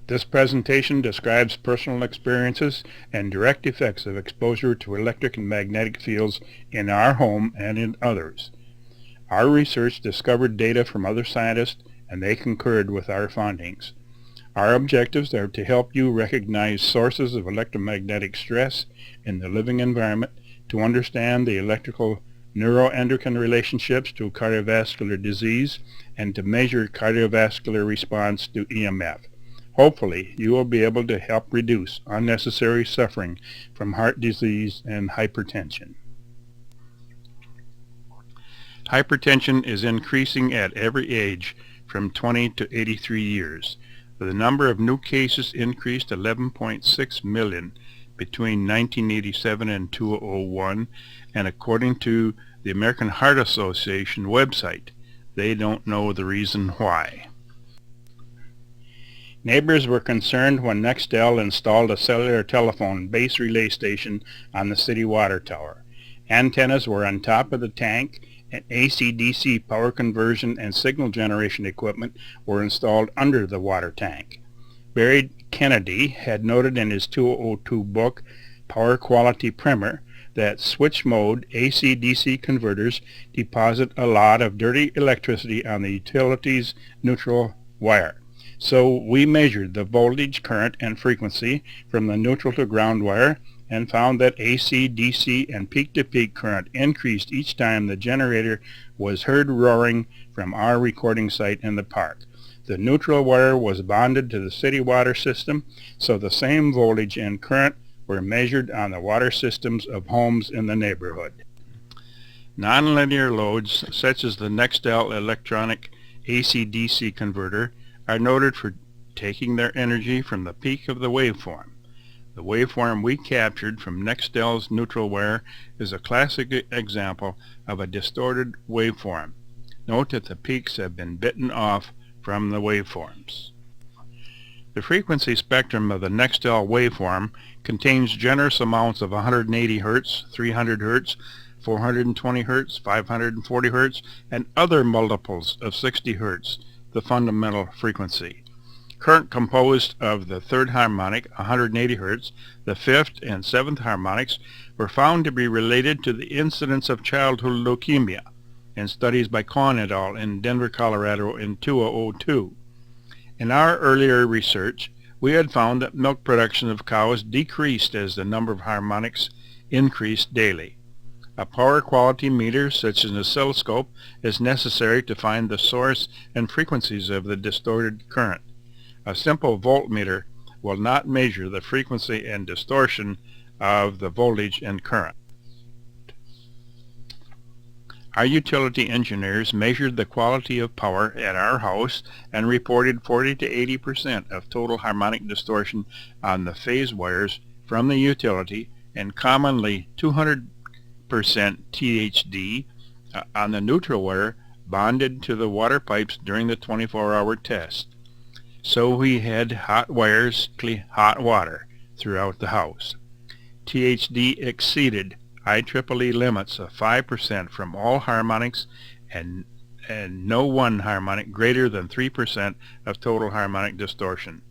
This presentation describes personal experiences and direct effects of exposure to electric and magnetic fields in our home and in others. Our research discovered data from other scientists, and they concurred with our findings. Our objectives are to help you recognize sources of electromagnetic stress in the living environment, to understand the electrical neuroendocrine relationships to cardiovascular disease, and to measure cardiovascular response to EMF. Hopefully, you will be able to help reduce unnecessary suffering from heart disease and hypertension. Hypertension is increasing at every age from 20 to 83 years. The number of new cases increased 11.6 million between 1987 and 2001, and according to the American Heart Association website, they don't know the reason why. Neighbors were concerned when Nextel installed a cellular telephone base relay station on the city water tower. Antennas were on top of the tank, and AC-DC power conversion and signal generation equipment were installed under the water tank. Barry Kennedy had noted in his 2002 book, Power Quality Primer, that switch-mode AC-DC converters deposit a lot of dirty electricity on the utility's neutral wire. So we measured the voltage, current, and frequency from the neutral to ground wire and found that AC, DC, and peak-to-peak current increased each time the generator was heard roaring from our recording site in the park. The neutral wire was bonded to the city water system, so the same voltage and current were measured on the water systems of homes in the neighborhood. Nonlinear loads, such as the Nextel electronic AC-DC converter, are noted for taking their energy from the peak of the waveform. The waveform we captured from Nextel's neutral wire is a classic example of a distorted waveform. Note that the peaks have been bitten off from the waveforms. The frequency spectrum of the Nextel waveform contains generous amounts of 180 Hz, 300 Hz, 420 Hz, 540 Hz, and other multiples of 60 Hz, the fundamental frequency. Current composed of the third harmonic, 180 Hz, the fifth and seventh harmonics were found to be related to the incidence of childhood leukemia in studies by Cohn et al. In Denver, Colorado in 2002. In our earlier research, we had found that milk production of cows decreased as the number of harmonics increased daily. A power quality meter, such as an oscilloscope, is necessary to find the source and frequencies of the distorted current. A simple voltmeter will not measure the frequency and distortion of the voltage and current. Our utility engineers measured the quality of power at our house and reported 40 to 80% of total harmonic distortion on the phase wires from the utility, and commonly 200% THD on the neutral wire bonded to the water pipes during the 24-hour test. So we had hot wires, hot water throughout the house. THD exceeded IEEE limits of 5% from all harmonics and no one harmonic greater than 3% of total harmonic distortion.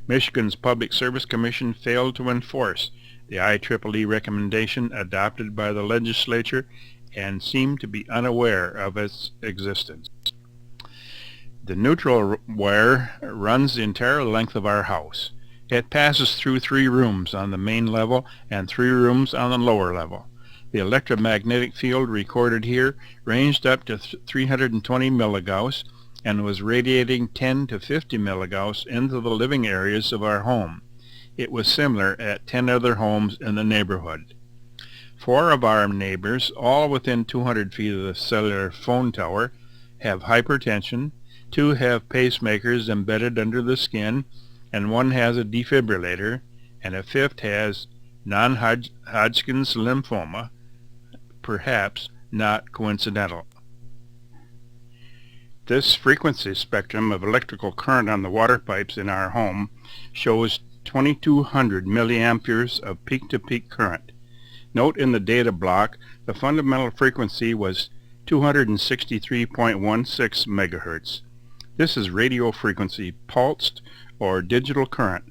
Michigan's Public Service Commission failed to enforce the IEEE recommendation adopted by the legislature and seemed to be unaware of its existence. The neutral wire runs the entire length of our house. It passes through 3 rooms on the main level and 3 rooms on the lower level. The electromagnetic field recorded here ranged up to 320 milligauss and was radiating 10 to 50 milligauss into the living areas of our home. It was similar at 10 other homes in the neighborhood. 4 of our neighbors, all within 200 feet of the cellular phone tower, have hypertension, 2 have pacemakers embedded under the skin, and 1 has a defibrillator, and a 5th has non-Hodgkin's lymphoma, perhaps not coincidental. This frequency spectrum of electrical current on the water pipes in our home shows 2200 milliamperes of peak-to-peak current. Note in the data block the fundamental frequency was 263.16 megahertz. This is radio frequency pulsed or digital current,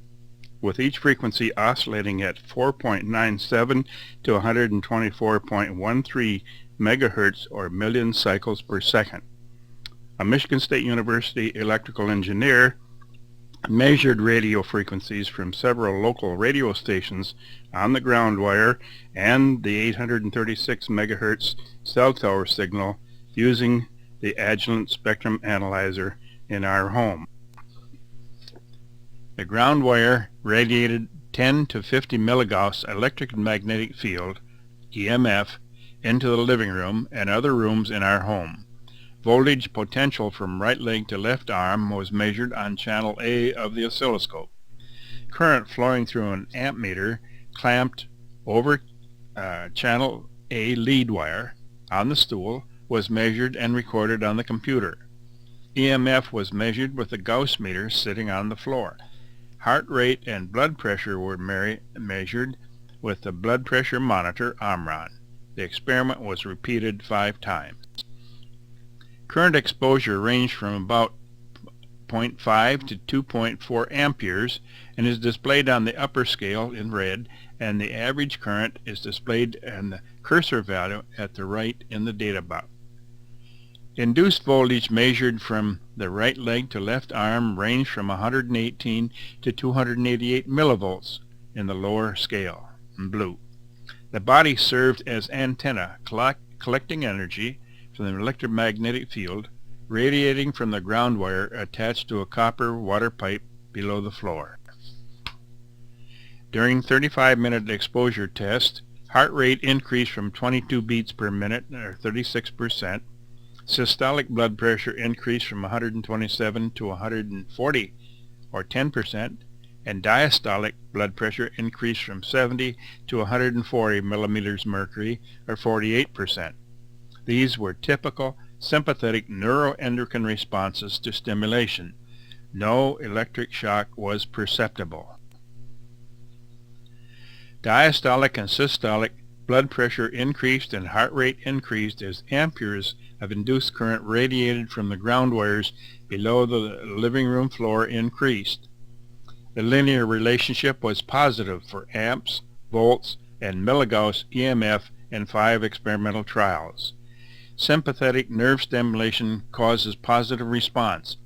with each frequency oscillating at 4.97 to 124.13 megahertz or million cycles per second. A Michigan State University electrical engineer measured radio frequencies from several local radio stations on the ground wire and the 836 megahertz cell tower signal using the Agilent spectrum analyzer in our home. The ground wire radiated 10 to 50 milligauss electric and magnetic field, EMF, into the living room and other rooms in our home. Voltage potential from right leg to left arm was measured on channel A of the oscilloscope. Current flowing through an ammeter clamped over channel A lead wire on the stool was measured and recorded on the computer. EMF was measured with the Gauss meter sitting on the floor. Heart rate and blood pressure were measured with the blood pressure monitor Omron. The experiment was repeated 5 times. Current exposure ranged from about 0.5 to 2.4 amperes and is displayed on the upper scale in red, and the average current is displayed and the cursor value at the right in the data box. Induced voltage measured from the right leg to left arm ranged from 118 to 288 millivolts in the lower scale, in blue. The body served as antenna, collecting energy from the electromagnetic field radiating from the ground wire attached to a copper water pipe below the floor. During 35-minute exposure test, heart rate increased from 22 beats per minute, or 36%. Systolic blood pressure increased from 127 to 140, or 10%, and diastolic blood pressure increased from 70 to 140 millimeters mercury, or 48%. These were typical sympathetic neuroendocrine responses to stimulation. No electric shock was perceptible. Diastolic and systolic blood pressure increased and heart rate increased as amperes of induced current radiated from the ground wires below the living room floor increased. The linear relationship was positive for amps, volts, and milligauss EMF in 5 experimental trials. Sympathetic nerve stimulation causes positive response.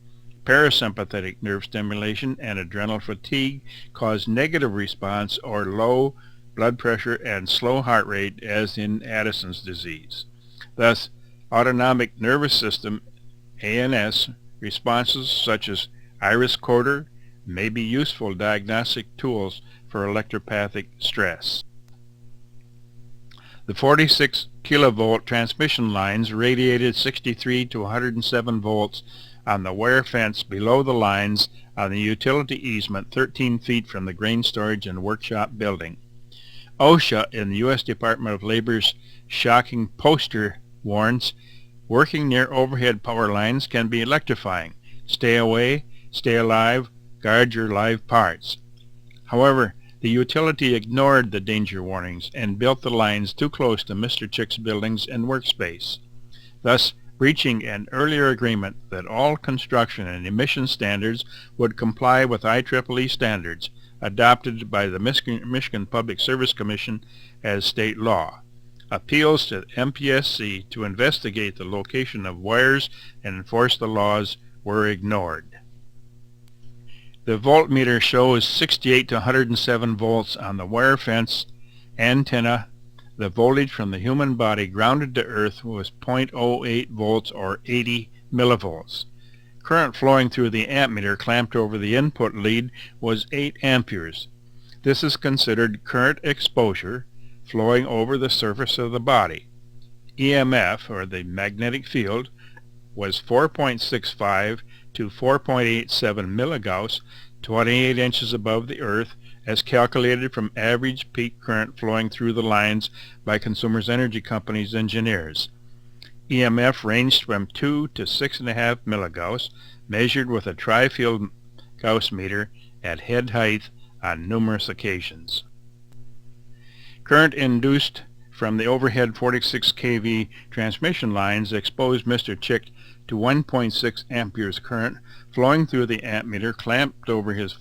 Parasympathetic nerve stimulation and adrenal fatigue cause negative response or low blood pressure and slow heart rate, as in Addison's disease. Thus, autonomic nervous system ANS responses such as iris quarter may be useful diagnostic tools for electropathic stress. The 46 kilovolt transmission lines radiated 63 to 107 volts on the wire fence below the lines on the utility easement 13 feet from the grain storage and workshop building. OSHA in the U.S. Department of Labor's shocking poster warns, working near overhead power lines can be electrifying. Stay away, stay alive, guard your live parts. However, the utility ignored the danger warnings and built the lines too close to Mr. Chick's buildings and workspace, thus breaching an earlier agreement that all construction and emission standards would comply with IEEE standards adopted by the Michigan Public Service Commission as state law. Appeals to MPSC to investigate the location of wires and enforce the laws were ignored. The voltmeter shows 68 to 107 volts on the wire fence antenna. The voltage from the human body grounded to earth was 0.08 volts or 80 millivolts. Current flowing through the ammeter clamped over the input lead was 8 amperes. This is considered current exposure flowing over the surface of the body. EMF, or the magnetic field, was 4.65 to 4.87 milligauss, 28 inches above the earth, as calculated from average peak current flowing through the lines by Consumers Energy Company's engineers. EMF ranged from 2 to 6.5 milligauss, measured with a tri-field Gauss meter at head height on numerous occasions. Current induced from the overhead 46 kV transmission lines exposed Mr. Chick to 1.6 amperes current flowing through the ammeter clamped over his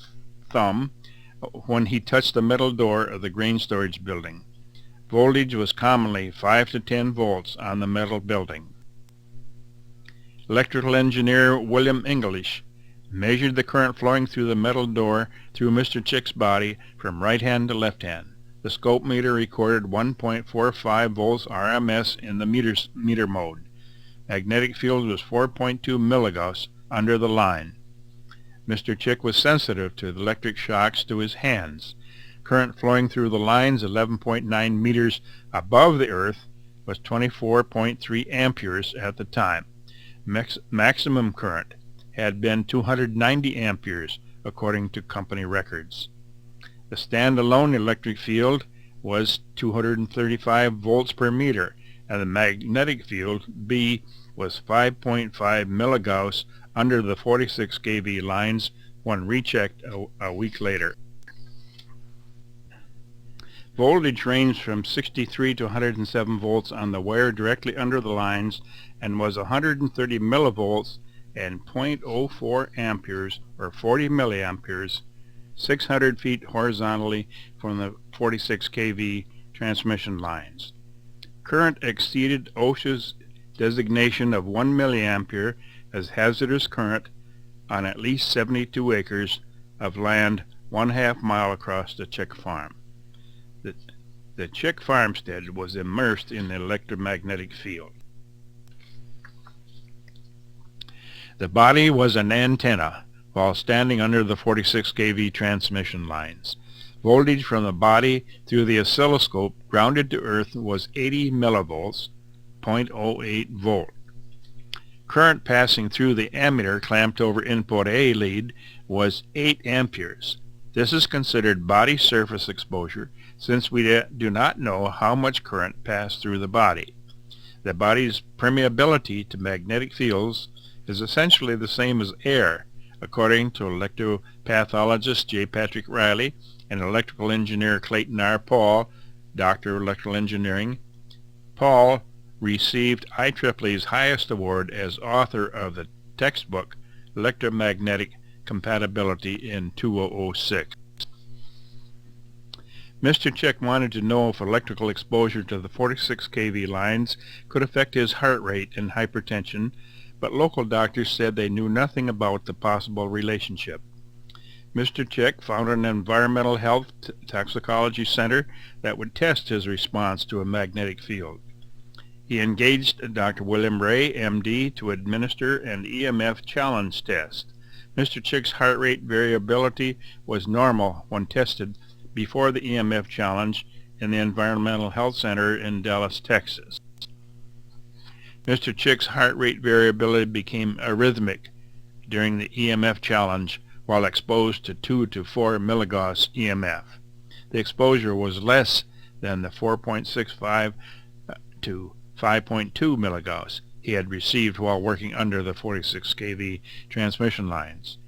thumb when he touched the metal door of the grain storage building. Voltage was commonly 5 to 10 volts on the metal building. Electrical engineer William English measured the current flowing through the metal door through Mr. Chick's body from right hand to left hand. The scope meter recorded 1.45 volts RMS in the meter mode. Magnetic field was 4.2 milligauss under the line. Mr. Chick was sensitive to the electric shocks to his hands. Current flowing through the lines 11.9 meters above the earth was 24.3 amperes at the time. Maximum current had been 290 amperes according to company records. The standalone electric field was 235 volts per meter, and the magnetic field B was 5.5 milligauss under the 46 kV lines when rechecked a week later. Voltage ranged from 63 to 107 volts on the wire directly under the lines and was 130 millivolts and 0.04 amperes or 40 milliamperes 600 feet horizontally from the 46 kV transmission lines. Current exceeded OSHA's designation of 1 milliampere as hazardous current on at least 72 acres of land 1/2 mile across the Chick farm. The Chick farmstead was immersed in the electromagnetic field. The body was an antenna while standing under the 46 kV transmission lines. Voltage from the body through the oscilloscope grounded to earth was 80 millivolts, 0.08 volt. Current passing through the ammeter clamped over input A lead was 8 amperes. This is considered body surface exposure since we do not know how much current passed through the body. The body's permeability to magnetic fields is essentially the same as air, according to electropathologist J. Patrick Riley and electrical engineer Clayton R. Paul, Doctor of Electrical Engineering. Paul received IEEE's highest award as author of the textbook Electromagnetic Compatibility in 2006. Mr. Chick wanted to know if electrical exposure to the 46 kV lines could affect his heart rate and hypertension, but local doctors said they knew nothing about the possible relationship. Mr. Chick found an environmental health toxicology center that would test his response to a magnetic field. He engaged Dr. William Ray, MD, to administer an EMF challenge test. Mr. Chick's heart rate variability was normal when tested before the EMF challenge in the Environmental Health Center in Dallas, Texas. Mr. Chick's heart rate variability became arrhythmic during the EMF challenge while exposed to 2 to 4 milligauss EMF. The exposure was less than the 4.65 to 5.2 milligauss he had received while working under the 46 kV transmission lines.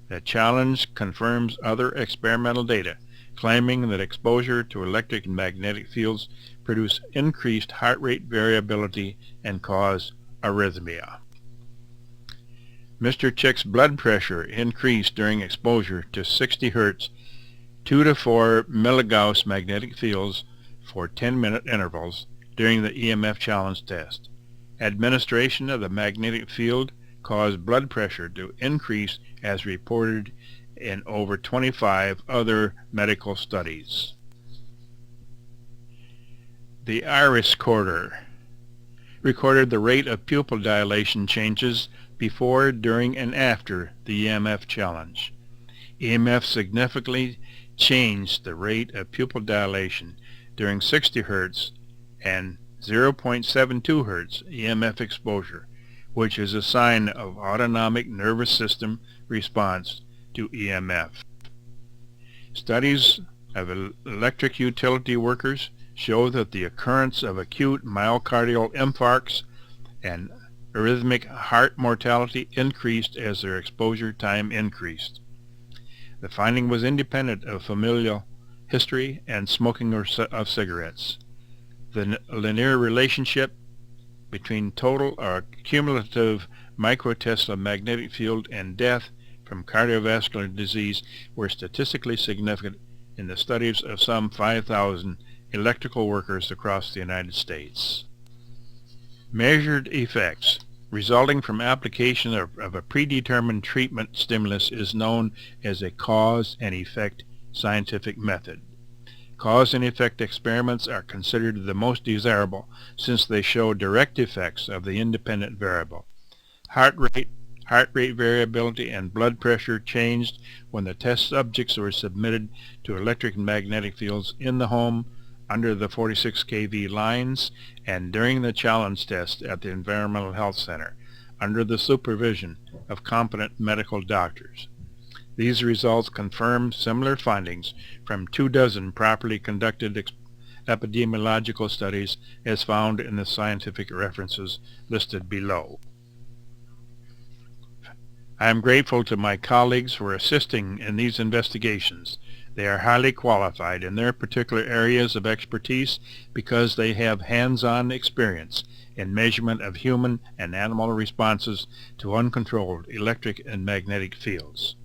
The challenge confirms other experimental data claiming that exposure to electric and magnetic fields produce increased heart rate variability and cause arrhythmia. Mr. Chick's blood pressure increased during exposure to 60 Hz, 2 to 4 milligauss magnetic fields for 10-minute intervals during the EMF challenge test. Administration of the magnetic field caused blood pressure to increase as reported in over 25 other medical studies. The iris recorder recorded the rate of pupil dilation changes before, during, and after the EMF challenge. EMF significantly changed the rate of pupil dilation during 60 Hz and 0.72 Hz EMF exposure, which is a sign of autonomic nervous system response to EMF. Studies of electric utility workers show that the occurrence of acute myocardial infarcts and arrhythmic heart mortality increased as their exposure time increased. The finding was independent of familial history and smoking of cigarettes. The linear relationship between total or cumulative microtesla magnetic field and death from cardiovascular disease were statistically significant in the studies of some 5,000 electrical workers across the United States. Measured effects resulting from application of a predetermined treatment stimulus is known as a cause and effect scientific method. Cause and effect experiments are considered the most desirable since they show direct effects of the independent variable. Heart rate variability, and blood pressure changed when the test subjects were submitted to electric and magnetic fields in the home under the 46 kV lines and during the challenge test at the Environmental Health Center under the supervision of competent medical doctors. These results confirm similar findings from 24 properly conducted epidemiological studies as found in the scientific references listed below. I am grateful to my colleagues for assisting in these investigations. They are highly qualified in their particular areas of expertise because they have hands-on experience in measurement of human and animal responses to uncontrolled electric and magnetic fields.